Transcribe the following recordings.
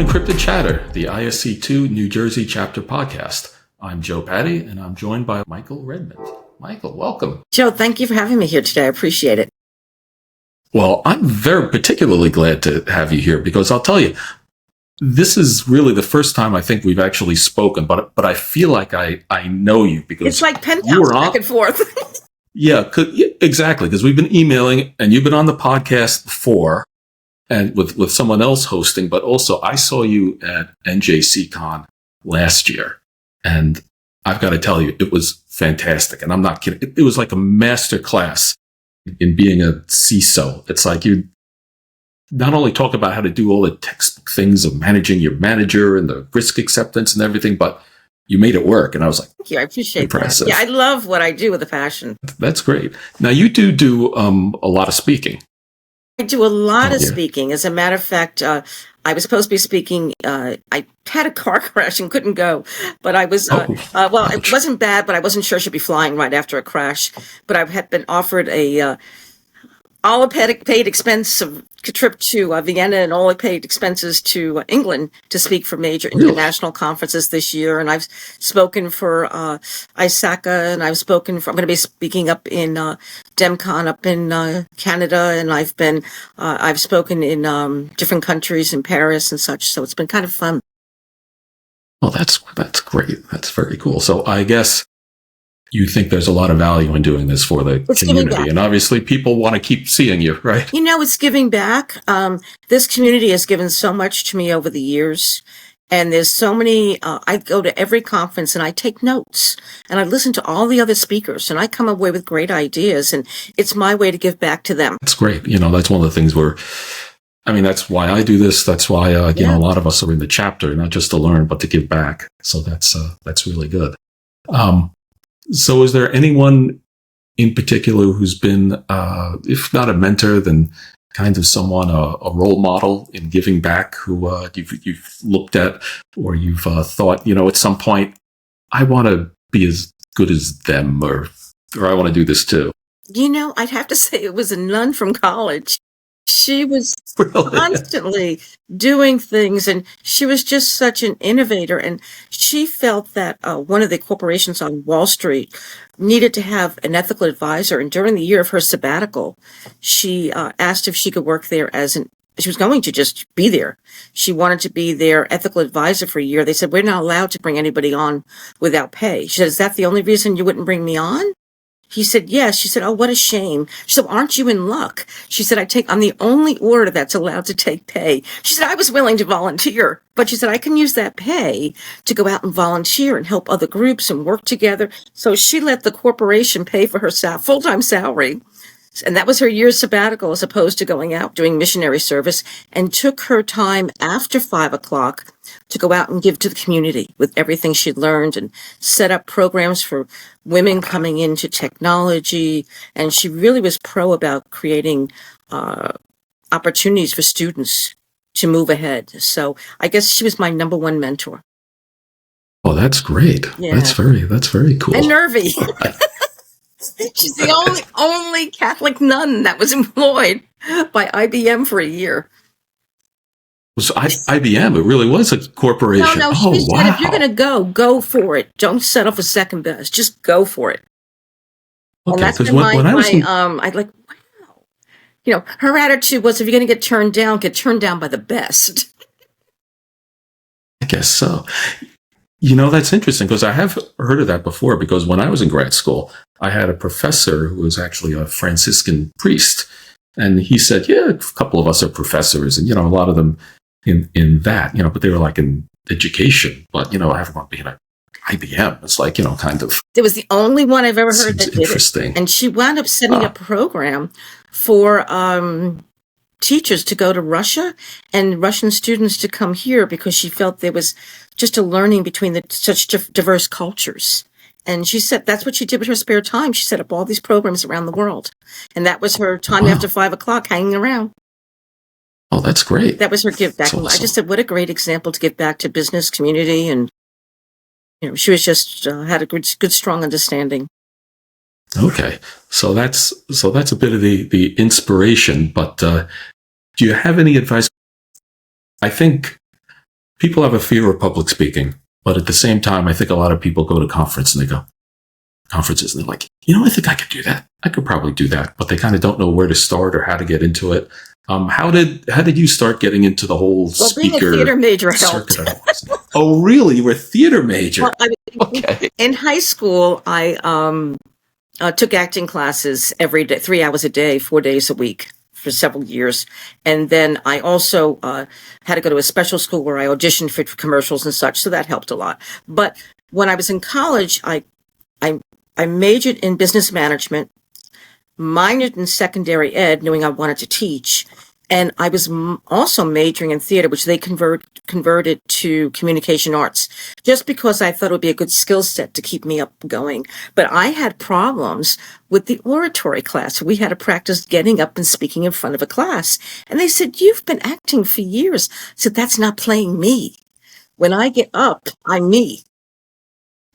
Unencrypted Chatter, the ISC2 New Jersey chapter podcast. I'm Joe Patti, and I'm joined by Michael Redmond. Michael, welcome. Joe, thank you for having me here today. I appreciate it. Well, I'm very particularly glad to have you here because I'll tell you, this is really the first time I think we've actually spoken, but I feel like I know you because it's like pen pals back and forth. Yeah, exactly, because we've been emailing and you've been on the podcast before and with someone else hosting, but also I saw you at NJCCon last year, and I've got to tell you, it was fantastic, and I'm not kidding. It was like a master class in being a CISO. It's like you not only talk about how to do all the textbook things of managing your manager and the risk acceptance and everything, but you made it work. And I was like, thank you. I appreciate impressive. That. Yeah, I love what I do with a passion. That's great. Now you do a lot of speaking. I do a lot of speaking. As a matter of fact, I was supposed to be speaking. I had a car crash and couldn't go, but I was, it wasn't bad, but I wasn't sure I should be flying right after a crash. But I had been offered all paid expense trip to Vienna and all paid expenses to England to speak for major international conferences this year. And I've spoken for ISACA, and I'm going to be speaking up in DEMCON up in Canada, and I've spoken in different countries in Paris and such. So it's been kind of fun. Well, that's great. That's very cool. So I guess you think there's a lot of value in doing this for the community. And obviously people want to keep seeing you, right? You know, it's giving back. This community has given so much to me over the years. And there's so many, I go to every conference and I take notes and I listen to all the other speakers and I come away with great ideas, and it's my way to give back to them. That's great. You know, that's one of the things that's why I do this. That's why, a lot of us are in the chapter, not just to learn, but to give back. So that's really good. So is there anyone in particular who's been, if not a mentor, then kind of someone, a role model in giving back who you've looked at or you've thought, at some point, I want to be as good as them or I want to do this too? I'd have to say it was a nun from college. She was constantly doing things, and she was just such an innovator. And she felt that one of the corporations on Wall Street needed to have an ethical advisor. And during the year of her sabbatical, she asked if she could work there she was going to just be there. She wanted to be their ethical advisor for a year. They said, we're not allowed to bring anybody on without pay. She said, is that the only reason you wouldn't bring me on? He said, yes. She said, oh, what a shame. She said, aren't you in luck? She said, I'm the only order that's allowed to take pay. She said, I was willing to volunteer, but she said, I can use that pay to go out and volunteer and help other groups and work together. So she let the corporation pay for her full-time salary. And that was her year's sabbatical as opposed to going out doing missionary service, and took her time after 5 o'clock to go out and give to the community with everything she'd learned and set up programs for women coming into technology. And she really was pro about creating opportunities for students to move ahead. So I guess she was my number one mentor. Oh, that's great. Yeah. That's very cool. And nervy. She's the only Catholic nun that was employed by IBM for a year. So IBM, it really was a corporation. No, she said, if you're going to go for it. Don't settle for second best. Just go for it. Okay, and that's been I'd like, wow. Her attitude was, if you're going to get turned down by the best. I guess so. That's interesting because I have heard of that before, because when I was in grad school, I had a professor who was actually a Franciscan priest. And he said, yeah, a couple of us are professors, and, a lot of them in that, but they were like in education. But, I haven't want to be in IBM. It's like, kind of. It was the only one I've ever heard that did interesting. It. And she wound up setting up a program for teachers to go to Russia and Russian students to come here, because she felt there was just a learning between such diverse cultures. And she said that's what she did with her spare time. She set up all these programs around the world. And that was her time after 5 o'clock, hanging around. Oh, that's great. That was her give back. Awesome. I just said, what a great example to give back to business community. And, she was just, had a good, strong understanding. Okay. So that's a bit of the inspiration, but do you have any advice? I think people have a fear of public speaking, but at the same time, I think a lot of people go to conferences and they're like, I think I could do that. I could probably do that, but they kind of don't know where to start or how to get into it. How did you start getting into the whole speaker? Being a theater major helped. Oh, really? You were a theater major? Well, okay. In high school, I took acting classes every day, 3 hours a day, 4 days a week for several years. And then I also had to go to a special school where I auditioned for commercials and such, so that helped a lot. But when I was in college, I majored in business management, minored in secondary ed, knowing I wanted to teach. And I was also majoring in theater, which they converted to communication arts, just because I thought it would be a good skill set to keep me up going. But I had problems with the oratory class. We had to practice getting up and speaking in front of a class. And they said, "You've been acting for years." I said, "That's not playing me. When I get up, I'm me."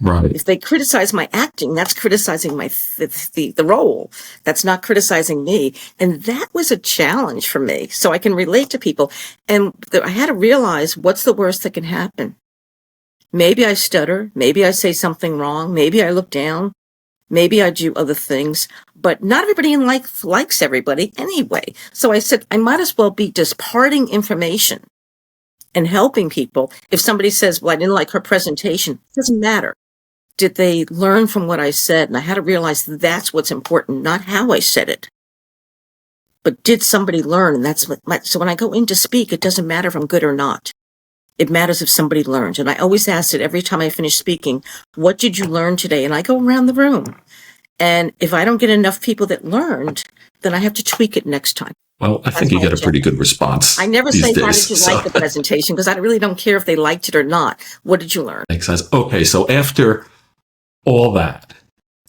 Right. If they criticize my acting, that's criticizing my the role. That's not criticizing me. And that was a challenge for me. So I can relate to people. And I had to realize, what's the worst that can happen? Maybe I stutter. Maybe I say something wrong. Maybe I look down. Maybe I do other things. But not everybody in life likes everybody anyway. So I said, I might as well be disparting information and helping people. If somebody says, "Well, I didn't like her presentation," it doesn't matter. Did they learn from what I said? And I had to realize that's what's important, not how I said it. But did somebody learn? And that's so when I go in to speak, it doesn't matter if I'm good or not. It matters if somebody learned. And I always ask it every time I finish speaking, "What did you learn today?" And I go around the room. And if I don't get enough people that learned, then I have to tweak it next time. Well, I think you get a pretty good response. I never say, "How did you like the presentation?" because I really don't care if they liked it or not. What did you learn? Makes sense. Okay, so after all that,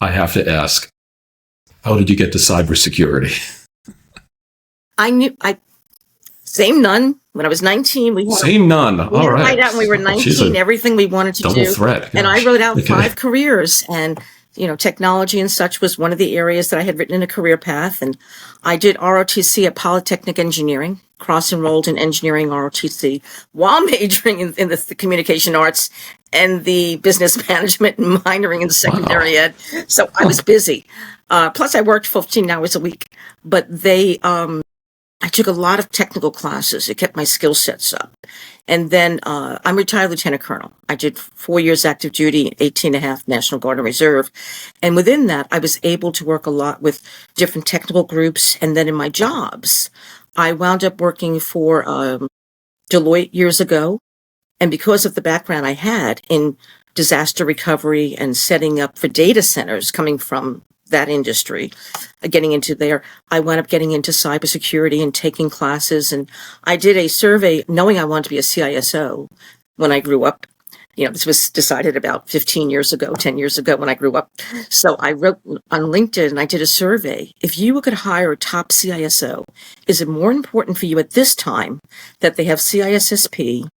I have to ask, how did you get to cybersecurity? Same nun. When I was 19, we had same nun. All right. Right out when we were 19, everything we wanted to double do. Threat. Gosh. And I wrote out 5 careers, and technology and such was one of the areas that I had written in a career path. And I did ROTC at Polytechnic Engineering, cross-enrolled in engineering ROTC, while majoring in the communication arts and the business management and minoring in secondary ed. So I was busy. Plus I worked 15 hours a week. But I took a lot of technical classes. It kept my skill sets up. And then I'm retired lieutenant colonel. I did 4 years active duty, 18 and a half National Guard and Reserve. And within that, I was able to work a lot with different technical groups. And then in my jobs, I wound up working for Deloitte years ago. And because of the background I had in disaster recovery and setting up for data centers coming from that industry, getting into there, I wound up getting into cybersecurity and taking classes. And I did a survey knowing I wanted to be a CISO when I grew up. This was decided about 10 years ago when I grew up. So I wrote on LinkedIn and I did a survey. If you could hire a top CISO, is it more important for you at this time that they have CISSP,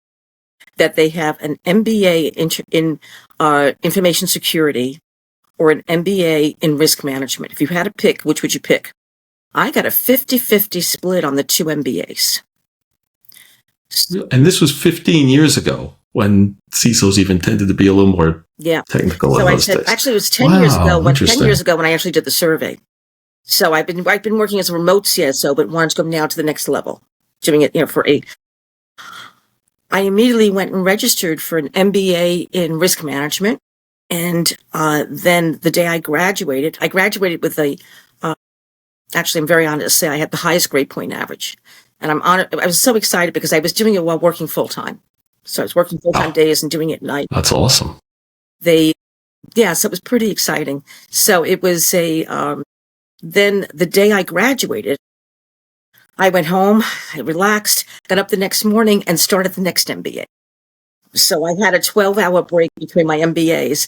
that they have an MBA in information security, or an MBA in risk management? If you had to pick, which would you pick? I got a 50-50 split on the 2 MBAs. And this was 15 years ago, when CISOs even tended to be a little more technical. So I said, actually, it was 10 years ago. 10 years ago when I actually did the survey. So I've been working as a remote CISO, but wanted to go now to the next level, doing it, I immediately went and registered for an MBA in risk management. And then the day I graduated with actually, I'm very honored to say I had the highest grade point average. And I'm honored. I was so excited because I was doing it while working full time. So I was working full time days and doing it at night. That's awesome. So it was pretty exciting. So it was then the day I graduated, I went home, I relaxed, got up the next morning and started the next MBA. So I had a 12-hour break between my MBAs,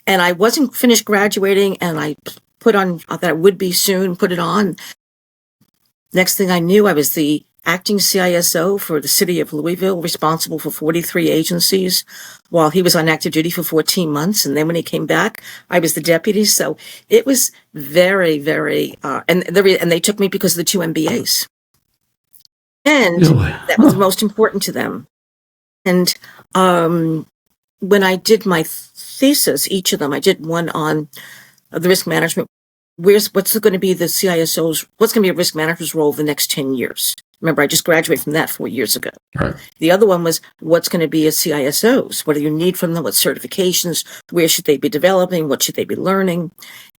and I wasn't finished graduating, and I put on that I would be soon, put it on. Next thing I knew, I was the acting CISO for the city of Louisville, responsible for 43 agencies, while he was on active duty for 14 months. And then when he came back, I was the deputy. So it was very, very, and they took me because of the 2 MBAs. And that was most important to them. And when I did my thesis, each of them, I did one on the risk management. What's going to be the CISO's, what's going to be a risk manager's role the next 10 years? Remember, I just graduated from that 4 years ago. Right. The other one was, what's going to be a CISO's? What do you need from them? What certifications? Where should they be developing? What should they be learning?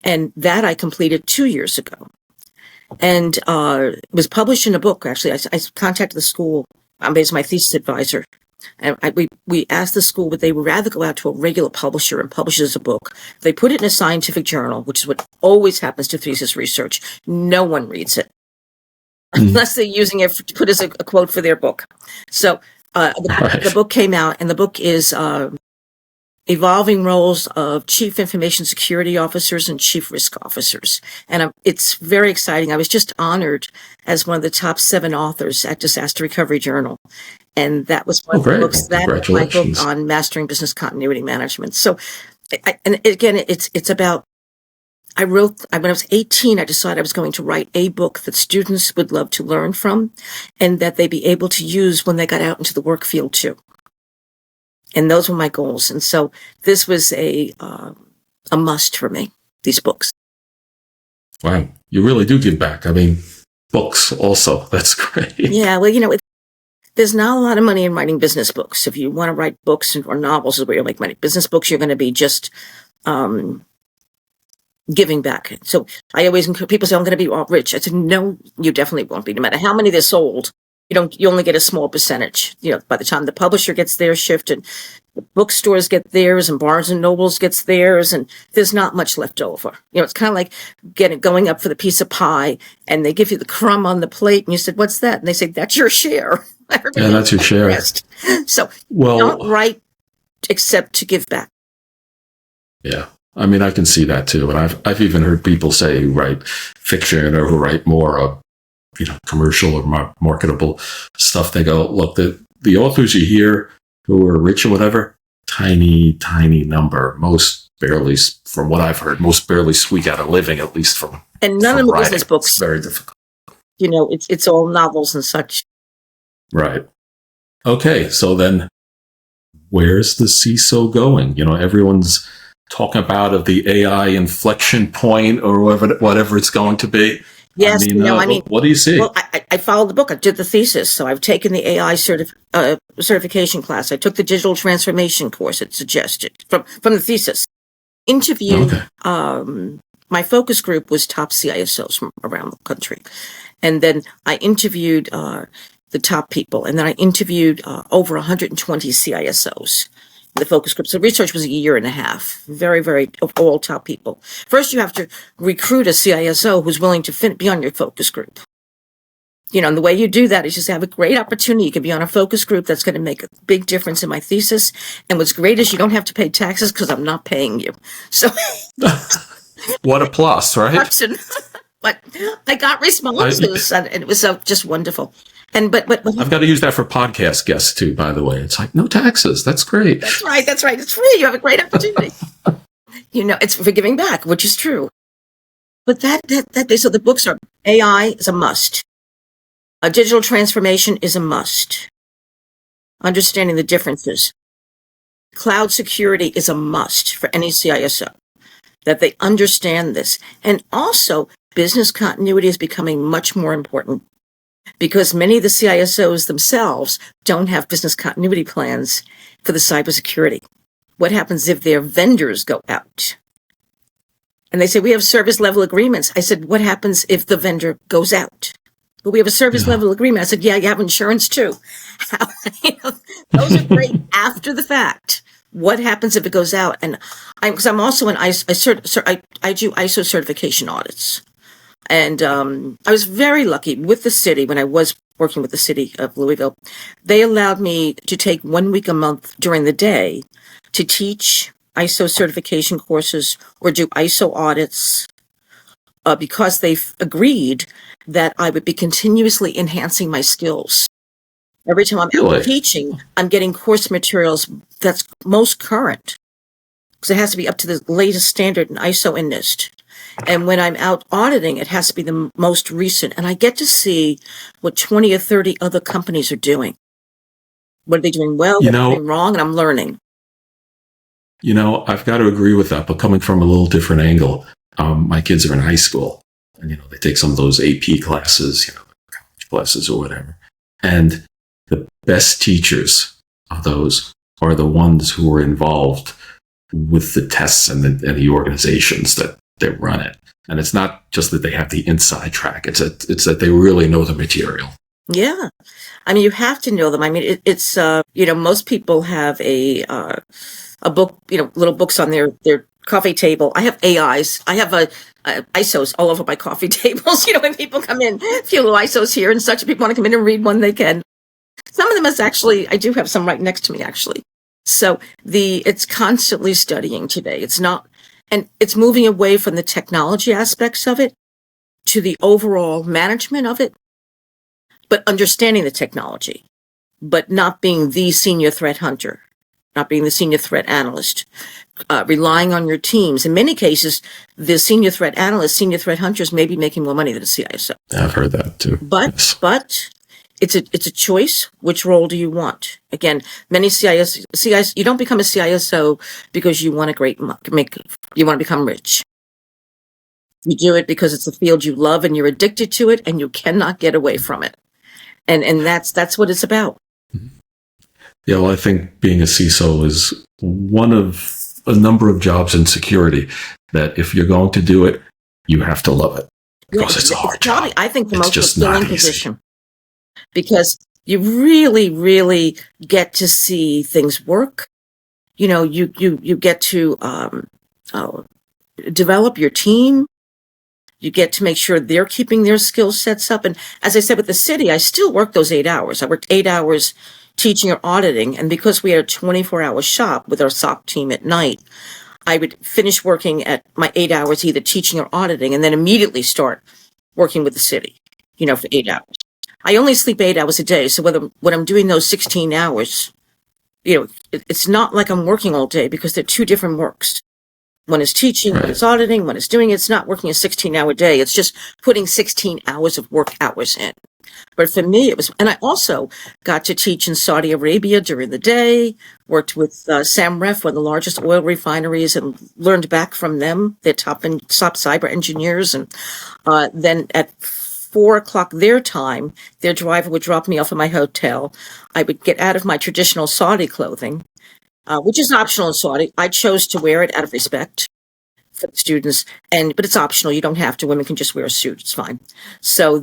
And that I completed 2 years ago. And it was published in a book, actually. I contacted the school. I'm basically my thesis advisor. And we asked the school would they rather go out to a regular publisher and publish it as a book. They put it in a scientific journal, which is what always happens to thesis research. No one reads it unless they're using it to put as a quote for their book. So the book came out, and the book is Evolving Roles of Chief Information Security Officers and Chief Risk Officers. And it's very exciting. I was just honored as one of the top 7 authors at Disaster Recovery Journal. And that was one of the books, that my book on mastering business continuity management. So, and again, it's about, when I was 18, I decided I was going to write a book that students would love to learn from and that they'd be able to use when they got out into the work field too. And those were my goals. And so this was a must for me, these books. Wow. You really do give back. I mean, books also. That's great. Yeah. Well, there's not a lot of money in writing business books. If you want to write books or novels is where you'll make money. Business books, you're going to be just giving back. So I always, people say, I'm going to be all rich. I said, no, you definitely won't be. No matter how many they're sold, you only get a small percentage. By the time the publisher gets their shift and the bookstores get theirs and Barnes and Nobles gets theirs, and there's not much left over. It's kind of like going up for the piece of pie, and they give you the crumb on the plate, and you said, "What's that?" And they say, "That's your share." Yeah, that's your share. So, don't write except to give back. Yeah, I mean, I can see that too, and I've even heard people say who write fiction or who write more commercial or marketable stuff. They go, look, the authors you hear who are rich or whatever, tiny number. Most barely, from what I've heard, most barely squeak out a living, at least from. And none of the business books. It's very difficult. It's all novels and such. Right. Okay. So then where's the CISO going? Everyone's talking about the AI inflection point or whatever it's going to be. Yes, what do you see? Well, I followed the book. I did the thesis, so I've taken the AI certification class. I took the digital transformation course it suggested from the thesis. Interviewed. My focus group was top CISOs from around the country, and then I interviewed the top people, and then I interviewed over 120 CISOs. The focus group. So research was a year and a half. Very, very, all top people. First, you have to recruit a CISO who's willing to be on your focus group. And the way you do that is just have a great opportunity. You can be on a focus group that's going to make a big difference in my thesis. And what's great is you don't have to pay taxes because I'm not paying you. So, what a plus, right? But I got responses, and it was just wonderful. But I've got to use that for podcast guests too, by the way. It's like, no taxes. That's great. That's right. It's free. You have a great opportunity. It's for giving back, which is true. But so the books are, AI is a must. A digital transformation is a must. Understanding the differences. Cloud security is a must for any CISO, that they understand this. And also, business continuity is becoming much more important, because many of the CISOs themselves don't have business continuity plans for the cybersecurity. What happens if their vendors go out? And they say, we have service level agreements. I said, what happens if the vendor goes out? But we have a service level agreement. I said, yeah, you have insurance too. Those are great after the fact. What happens if it goes out? And because I'm also I do ISO certification audits. And I was very lucky with the city when I was working with the city of Louisville. They allowed me to take 1 week a month during the day to teach ISO certification courses or do ISO audits because they've agreed that I would be continuously enhancing my skills. Every time I'm out teaching, I'm getting course materials that's most current because it has to be up to the latest standard in ISO and NIST. And when I'm out auditing, it has to be the most recent. And I get to see what 20 or 30 other companies are doing. What are they doing well? What are they doing wrong? And I'm learning. I've got to agree with that, but coming from a little different angle, my kids are in high school, and they take some of those AP classes, college classes or whatever, and the best teachers of those are the ones who are involved with the tests and the organizations that run it. And it's not just that they have the inside track; it's that they really know the material. Yeah, I mean, you have to know them. I mean, it's most people have a book, little books on their coffee table. I have AIs. I have ISOs all over my coffee tables. When people come in, a few little ISOs here and such. If people want to come in and read one, they can. Some of them is actually, I do have some right next to me, actually. So it's constantly studying today. It's not, and it's moving away from the technology aspects of it to the overall management of it, but understanding the technology, but not being the senior threat hunter, not being the senior threat analyst, relying on your teams. In many cases, the senior threat analysts, senior threat hunters may be making more money than a CISO. I've heard that too. But it's a choice. Which role do you want? Again, many CISO, you don't become a CISO because you want you want to become rich. You do it because it's a field you love and you're addicted to it and you cannot get away from it. And that's what it's about. Yeah, well, I think being a CISO is one of a number of jobs in security that if you're going to do it, you have to love it because it's a hard job. I think the most fulfilling position because you really, really get to see things work. You get to develop your team. You get to make sure they're keeping their skill sets up. And as I said, with the city, I still work those 8 hours. I worked 8 hours teaching or auditing. And because we had a 24-hour shop with our SOC team at night, I would finish working at my 8 hours, either teaching or auditing, and then immediately start working with the city, for 8 hours. I only sleep 8 hours a day. So when I'm doing those 16 hours, it's not like I'm working all day because they're two different works. One is teaching, one is auditing, one is doing it. It's not working a 16-hour day. It's just putting 16 hours of work hours in. But for me, it was, and I also got to teach in Saudi Arabia during the day, worked with Samref, one of the largest oil refineries, and learned back from them, their top cyber engineers. And then at 4:00 their time, their driver would drop me off at my hotel. I would get out of my traditional Saudi clothing, which is optional in Saudi. I chose to wear it out of respect for the students, but it's optional. You don't have to. Women can just wear a suit. It's fine. So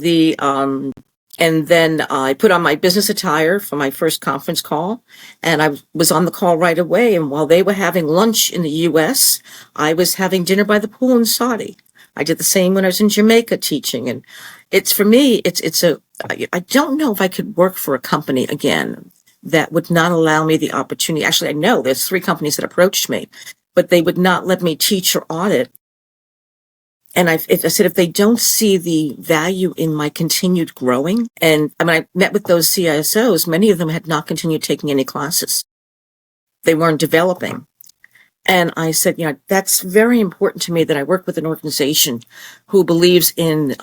and then I put on my business attire for my first conference call, and I was on the call right away. And while they were having lunch in the U.S., I was having dinner by the pool in Saudi. I did the same when I was in Jamaica teaching. And for me, I don't know if I could work for a company again that would not allow me the opportunity. Actually, I know there's 3 companies that approached me, but they would not let me teach or audit. And I said, if they don't see the value in my continued growing, and I met with those CISOs, many of them had not continued taking any classes. They weren't developing. And I said, that's very important to me that I work with an organization who believes in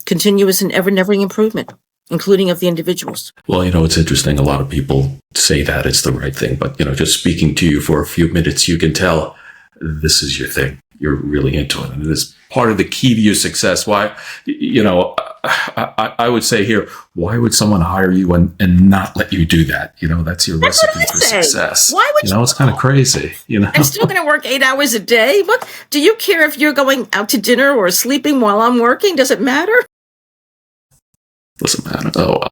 continuous and ever-never improvement, including of the individuals. Well, it's interesting. A lot of people say that it's the right thing, but, just speaking to you for a few minutes, you can tell this is your thing. You're really into it. And it is part of the key to your success. Why, I would say here, why would someone hire you and not let you do that? That's your recipe for success. Why would you? It's kind of crazy, I'm still going to work 8 hours a day. What do you care if you're going out to dinner or sleeping while I'm working? Does it matter? Doesn't matter. Oh,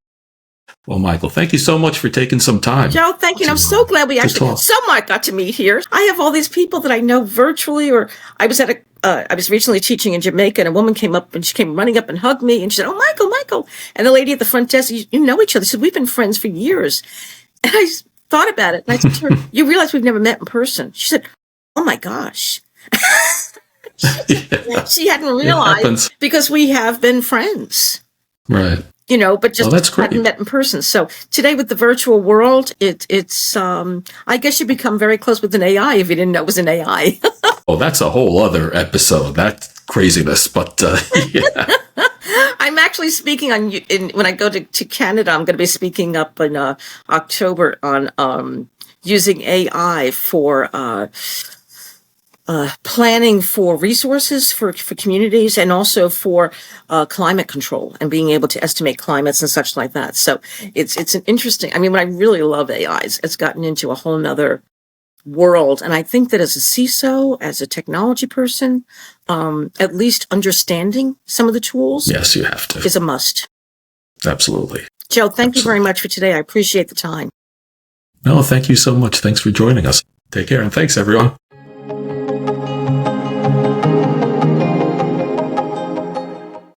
well, Michael, thank you so much for taking some time. Joe, thank you. And I'm so glad we actually somewhat got to meet here. I have all these people that I know virtually, or I was I was recently teaching in Jamaica, and a woman came up and she came running up and hugged me, and she said, "Oh, Michael." And the lady at the front desk, you know each other. She said, "We've been friends for years." And I thought about it, and I said to her, "You realize we've never met in person?" She said, "Oh my gosh." She hadn't realized because we have been friends. Right. But just hadn't met in person. So today with the virtual world, it's I guess you become very close with an AI if you didn't know it was an AI. Oh, that's a whole other episode. That craziness, but yeah. I'm actually speaking on when I go to Canada. I'm going to be speaking up in October on using AI for planning for resources for communities, and also for climate control and being able to estimate climates and such like that. So it's an interesting. I mean, what I really love AI is it's gotten into a whole nother world, and I think that as a CISO, as a technology person, at least understanding some of the tools, Yes, you have to. is a must. Absolutely. Joe, thank you Absolutely. very much for today. I appreciate the time. No, thank you so much. Thanks for joining us. Take care, and thanks, everyone.